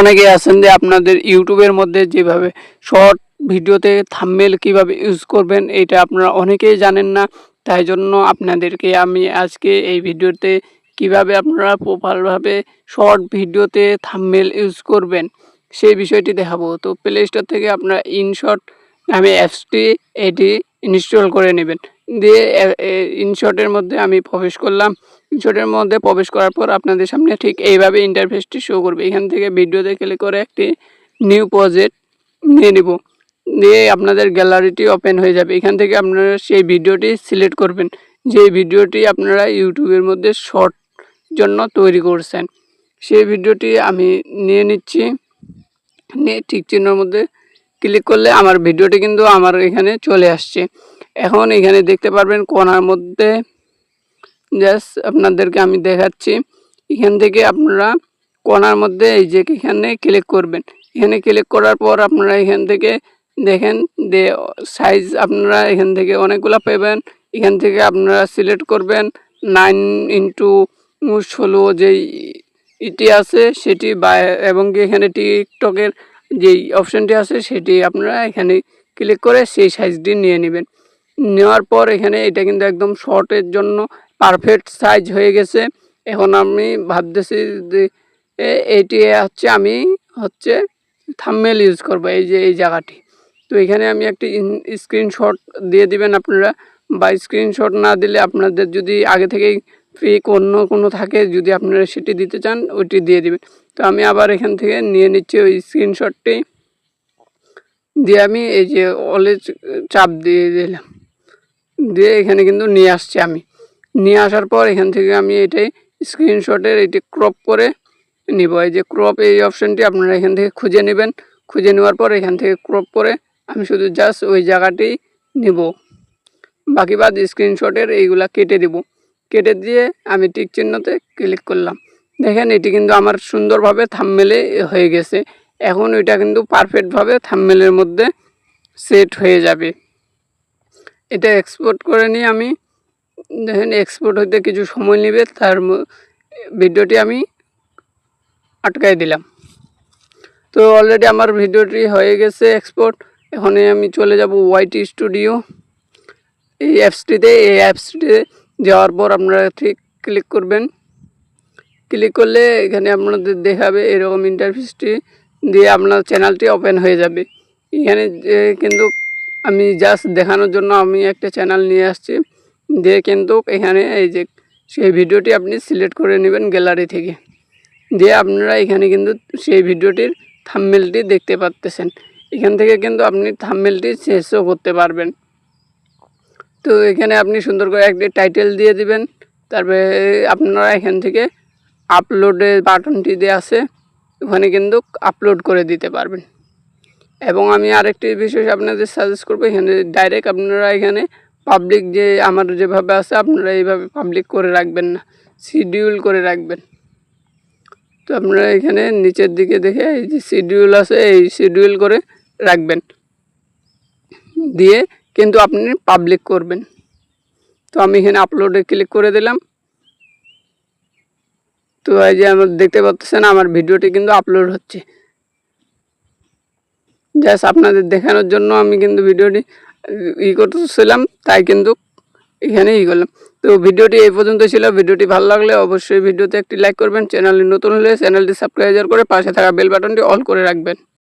অনেকেই আছেন যে আপনাদের ইউটিউবের মধ্যে যেভাবে শর্ট ভিডিওতে থাম্বনেল কিভাবে ইউজ করবেন এটা আপনারা অনেকেই জানেন না। তাই জন্য আপনাদেরকে আমি আজকে এই ভিডিওতে কিভাবে আপনারা প্রপারভাবে শর্ট ভিডিওতে থাম্বনেল ইউজ করবেন সেই বিষয়টি দেখাবো। তো প্লে স্টোর থেকে আপনারা ইনশট নামে অ্যাপসটি এটি ইনস্টল করে নেবেন। দিয়ে ইনশটের মধ্যে আমি প্রবেশ করলাম। ইনশটের মধ্যে প্রবেশ করার পর আপনাদের সামনে ঠিক এইভাবে ইন্টারফেসটি শো করবে। এখান থেকে ভিডিওতে ক্লিক করে একটি নিউ প্রজেক্ট নিয়ে নিব, দিয়ে আপনাদের গ্যালারিটি ওপেন হয়ে যাবে। এখান থেকে আপনারা সেই ভিডিওটি সিলেক্ট করবেন যে ভিডিওটি আপনারা ইউটিউবের মধ্যে শর্ট জন্য তৈরি করছেন। সেই ভিডিওটি আমি নিয়ে নিচ্ছি, নিয়ে টিক চিহ্নের মধ্যে ক্লিক করলে আমার ভিডিওটি কিন্তু আমার এখানে চলে আসছে। এখন এখানে দেখতে পারবেন কোণার মধ্যে জাস্ট আপনাদেরকে আমি দেখাচ্ছি। এখান থেকে আপনারা কোণার মধ্যে এই যে এখানে ক্লিক করবেন। এখানে ক্লিক করার পর আপনারা এখান থেকে দেখেন যে সাইজ আপনারা এখান থেকে অনেকগুলো পাবেন। এখান থেকে আপনারা সিলেক্ট করবেন 9x16 যেই ইটি আছে সেটি, বা এবং এখানে টিকটকের যেই অপশানটি আছে সেটি আপনারা এখানে ক্লিক করে সেই সাইজটি নিয়ে নেবেন। নেওয়ার পর এখানে এটা কিন্তু একদম শর্টের জন্য পারফেক্ট সাইজ হয়ে গেছে। এখন আমি ভাবতেছি যে এইটি আমি থাম্বনেল ইউজ করব এই যে এই জায়গাটি। তো এখানে আমি একটি স্ক্রিনশট দিয়ে দিবেন আপনারা, বা স্ক্রিনশট না দিলে আপনাদের যদি আগে থেকেই পিক অন্য কোনো থাকে যদি আপনারা সেটি দিতে চান ওইটি দিয়ে দিবেন। তো আমি আবার এখান থেকে নিয়ে নিচ্ছি ওই স্ক্রিনশটটি, দিয়ে আমি এই যে অলে চাপ দিয়ে দিলাম, দিয়ে এখানে কিন্তু নিয়ে আসছি। আমি নিয়ে আসার পর এখান থেকে আমি এটাই স্ক্রিনশটের এটি ক্রপ করে নিব। এই যে ক্রপ এই অপশানটি আপনারা এখান থেকে খুঁজে নেবেন। খুঁজে নেওয়ার পর এখান থেকে ক্রপ করে আমি শুধু জাস্ট ওই জায়গাটি নিব, বাকি বাদ স্ক্রিনশটের এইগুলা কেটে দিব। কেটে দিয়ে আমি টিক চিহ্নতে ক্লিক করলাম। দেখেন এটি কিন্তু আমার সুন্দরভাবে থাম্বনেলে হয়ে গেছে। এখন ওইটা কিন্তু পারফেক্টভাবে থাম্বনেলের মধ্যে সেট হয়ে যাবে। এটা এক্সপোর্ট করে নিয়ে আমি দেখেন এক্সপোর্ট হইতে কিছু সময় নেবে, তার ভিডিওটি আমি আটকাই দিলাম। তো অলরেডি আমার ভিডিওটি হয়ে গেছে এক্সপোর্ট। এখন আমি চলে যাব ওয়াইটি স্টুডিও এই অ্যাপসটিতে। এই অ্যাপসটিতে যাওয়ার পর আপনারা ঠিক ক্লিক করবেন। ক্লিক করলে এখানে আপনাদের দেখাবে এরকম ইন্টারফেসটি, দিয়ে আপনার চ্যানেলটি ওপেন হয়ে যাবে। এখানে কিন্তু আমি জাস্ট দেখানোর জন্য আমি একটা চ্যানেল নিয়ে আসছি, দিয়ে কিন্তু এখানে এই যে সেই ভিডিওটি আপনি সিলেক্ট করে নেবেন গ্যালারি থেকে, দিয়ে আপনারা এখানে কিন্তু সেই ভিডিওটির থাম্বনেলটি দেখতে পাচ্ছেন। এখান থেকে কিন্তু আপনি থাম্বনেলটি শেষও করতে পারবেন। তো এখানে আপনি সুন্দর করে একটি টাইটেল দিয়ে দিবেন। তারপরে আপনারা এখান থেকে আপলোডের বাটনটি দেওয়া আছে, ওখানে কিন্তু আপলোড করে দিতে পারবেন। এবং আমি আরেকটি বিষয় আপনাদের সাজেস্ট করবো, এখানে ডাইরেক্ট আপনারা এখানে পাবলিক যে আমার যেভাবে আছে আপনারা এইভাবে পাবলিক করে রাখবেন না, শিডিউল করে রাখবেন। তো আপনারা এখানে নিচের দিকে দেখে এই যে শিডিউল আছে এই শিডিউল করে রাখবেন, দিয়ে কিন্তু আপনি পাবলিক করবেন। তো আমি এখানে আপলোডে ক্লিক করে দিলাম। তো এই যে আমার দেখতে পাচ্ছেন আমার ভিডিওটি কিন্তু আপলোড হচ্ছে। জাস্ট আপনাদের দেখানোর জন্য আমি কিন্তু ভিডিওটি করতেছিলাম, তাই কিন্তু এখানে করলাম। তো ভিডিওটি এই পর্যন্ত ছিল। ভিডিওটি ভালো লাগলে অবশ্যই ভিডিওতে একটি লাইক করবেন। চ্যানেলটি নতুন হলে চ্যানেলটি সাবস্ক্রাইব করে পাশে থাকা বেল বাটনটি অল করে রাখবেন।